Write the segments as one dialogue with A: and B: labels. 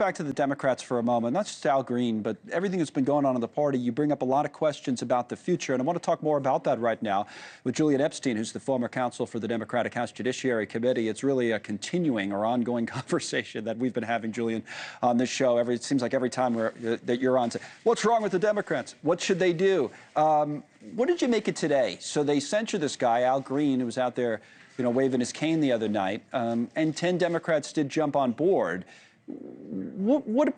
A: Back to the Democrats for a moment, not just Al Green, but everything that's been going on in the party. You bring up a lot of questions about the future, and I want to talk more about that right now with Julian Epstein, who's the former counsel for the Democratic House Judiciary Committee. It's really a continuing or ongoing conversation that we've been having, Julian, on this show. It seems like every time that you're on, what's wrong with the Democrats? What should they do? What did you make it today? So they censure this guy, Al Green, who was out there, waving his cane the other night, and 10 Democrats did jump on board.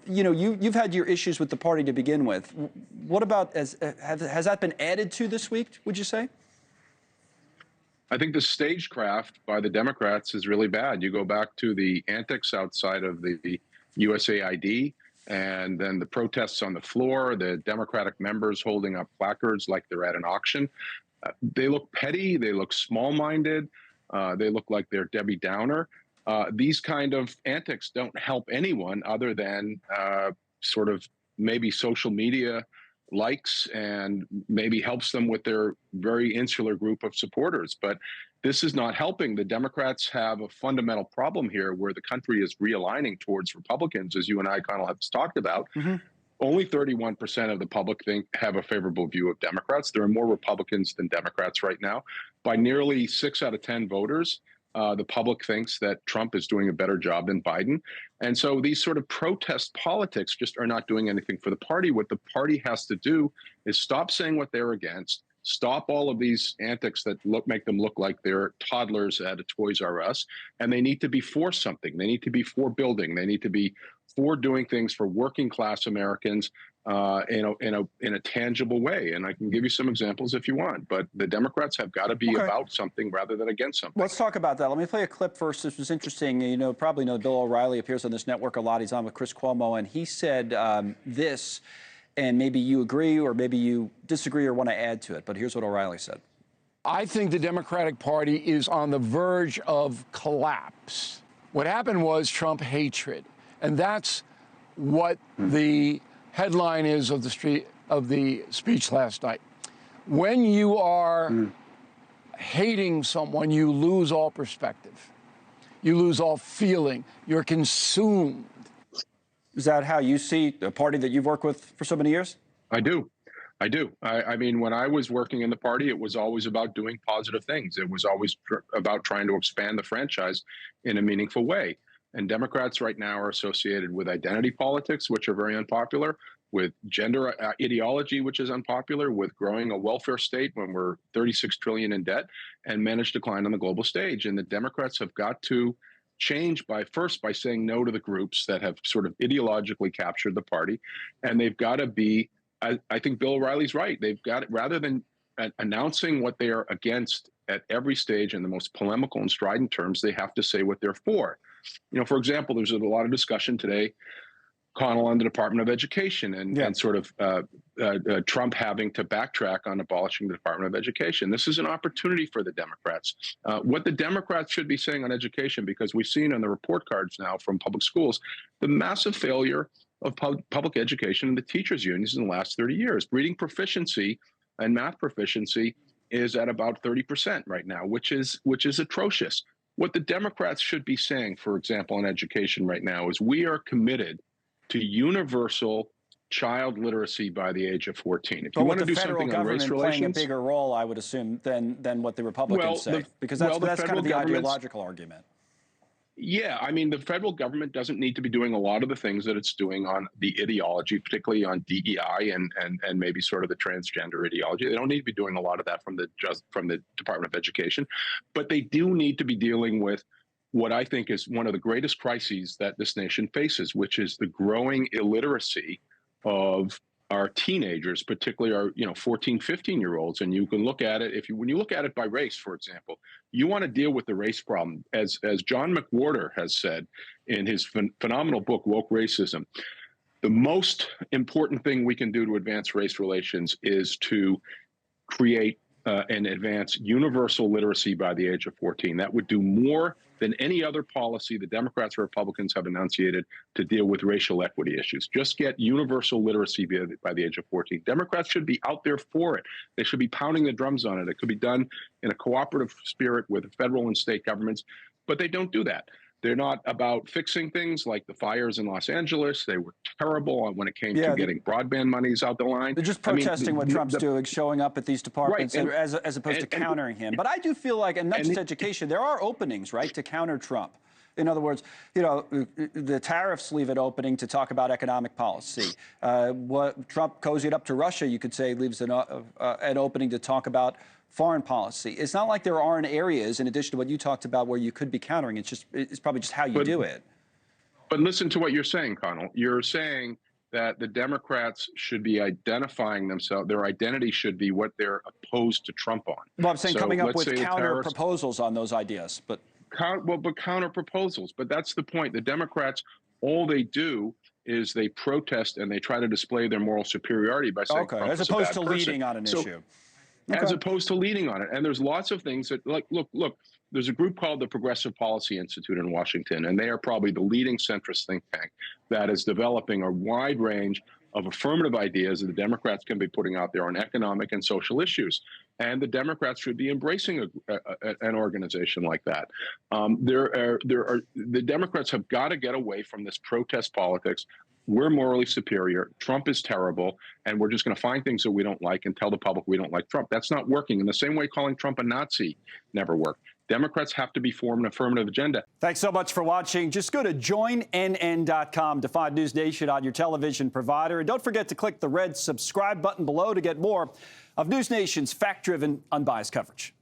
A: You've had your issues with the party to begin with. What about, has that been added to this week, would you say?
B: I think the stagecraft by the Democrats is really bad. You go back to the antics outside of the USAID, and then the protests on the floor, the Democratic members holding up placards like they're at an auction. They look petty, they look small-minded, they look like they're Debbie Downer. These kind of antics don't help anyone other than sort of maybe social media likes, and maybe helps them with their very insular group of supporters. But this is not helping. The Democrats have a fundamental problem here where the country is realigning towards Republicans, as you and I, Connell, have talked about. Mm-hmm. Only 31% of the public have a favorable view of Democrats. There are more Republicans than Democrats right now. By nearly 6 out of 10 voters, the public thinks that Trump is doing a better job than Biden. And so these sort of protest politics just are not doing anything for the party. What the party has to do is stop saying what they're against, stop all of these antics that make them look like they're toddlers at a Toys R Us, and they need to be for something. They need to be for building. They need to be for doing things for working class Americans in a tangible way. And I can give you some examples if you want, but the Democrats have got to be about something rather than against something.
A: Let's talk about that. Let me play a clip first. This was interesting. Probably know Bill O'Reilly appears on this network a lot. He's on with Chris Cuomo, and he said this, and maybe you agree or maybe you disagree or want to add to it, but here's what O'Reilly said.
C: I think the Democratic Party is on the verge of collapse. What happened was Trump hatred, and that's what the headline is of the speech last night. When you are hating someone, you lose all perspective. You lose all feeling. You're consumed.
A: Is that how you see the party that you've worked with for so many years?
B: I do. I mean, when I was working in the party, it was always about doing positive things. It was always about trying to expand the franchise in a meaningful way. And Democrats right now are associated with identity politics, which are very unpopular, with gender ideology, which is unpopular, with growing a welfare state when we're 36 trillion in debt, and managed decline on the global stage. And the Democrats have got to change by saying no to the groups that have sort of ideologically captured the party. And they've got to be, I think Bill O'Reilly's right. They've got, rather than announcing what they are against at every stage in the most polemical and strident terms, they have to say what they're for. For example, there's a lot of discussion today, Connell, on the Department of Education and sort of Trump having to backtrack on abolishing the Department of Education. This is an opportunity for the Democrats. What the Democrats should be saying on education, because we've seen on the report cards now from public schools, the massive failure of public education and the teachers' unions in the last 30 years. Reading proficiency and math proficiency is at about 30% right now, which is atrocious. What the Democrats should be saying, for example, in education right now, is we are committed to universal child literacy by the age of 14. If you want to do something on race relations,
A: playing a bigger role, I would assume, than what the Republicans say, because that's kind of the ideological argument.
B: Yeah, I mean, the federal government doesn't need to be doing a lot of the things that it's doing on the ideology, particularly on DEI and maybe sort of the transgender ideology. They don't need to be doing a lot of that from the Department of Education, but they do need to be dealing with what I think is one of the greatest crises that this nation faces, which is the growing illiteracy of our teenagers, particularly our 14, 15-year-olds. And you can look at it, when you look at it by race, for example, you want to deal with the race problem. As John McWhorter has said in his phenomenal book, Woke Racism, the most important thing we can do to advance race relations is to create and advance universal literacy by the age of 14. That would do more than any other policy the Democrats or Republicans have enunciated to deal with racial equity issues. Just get universal literacy by the age of 14. Democrats should be out there for it. They should be pounding the drums on it. It could be done in a cooperative spirit with federal and state governments, but they don't do that. They're not about fixing things like the fires in Los Angeles. They were terrible when it came to getting broadband monies out the line.
A: They're just protesting what Trump's doing, showing up at these departments,
B: right,
A: as opposed to countering him. But I do feel like, and not just education, there are openings, right, to counter Trump. In other words, you know, the tariffs leave an opening to talk about economic policy. What Trump cozied up to Russia, you could say, leaves an opening to talk about foreign policy. It's not like there aren't areas, in addition to what you talked about, where you could be countering. It's probably just how you do it.
B: But listen to what you're saying, Connell. You're saying that the Democrats should be identifying themselves. Their identity should be what they're opposed to Trump on.
A: Well, I'm saying coming up with counter proposals on those ideas, but
B: counter proposals. But that's the point. The Democrats, all they do is they protest and they try to display their moral superiority by saying Trump
A: as
B: is a
A: opposed
B: bad
A: to
B: person.
A: leading on an issue.
B: As opposed to leading on it. And there's lots of things that, like, look, there's a group called the Progressive Policy Institute in Washington, and they are probably the leading centrist think tank that is developing a wide range of affirmative ideas that the Democrats can be putting out there on economic and social issues. And the Democrats should be embracing an organization like that. The Democrats have got to get away from this protest politics. We're morally superior. Trump is terrible. And we're just going to find things that we don't like and tell the public we don't like Trump. That's not working. In the same way calling Trump a Nazi never worked. Democrats have to be for an affirmative agenda.
A: Thanks so much for watching. Just go to joinnn.com to find News Nation on your television provider. And don't forget to click the red subscribe button below to get more of News Nation's fact-driven, unbiased coverage.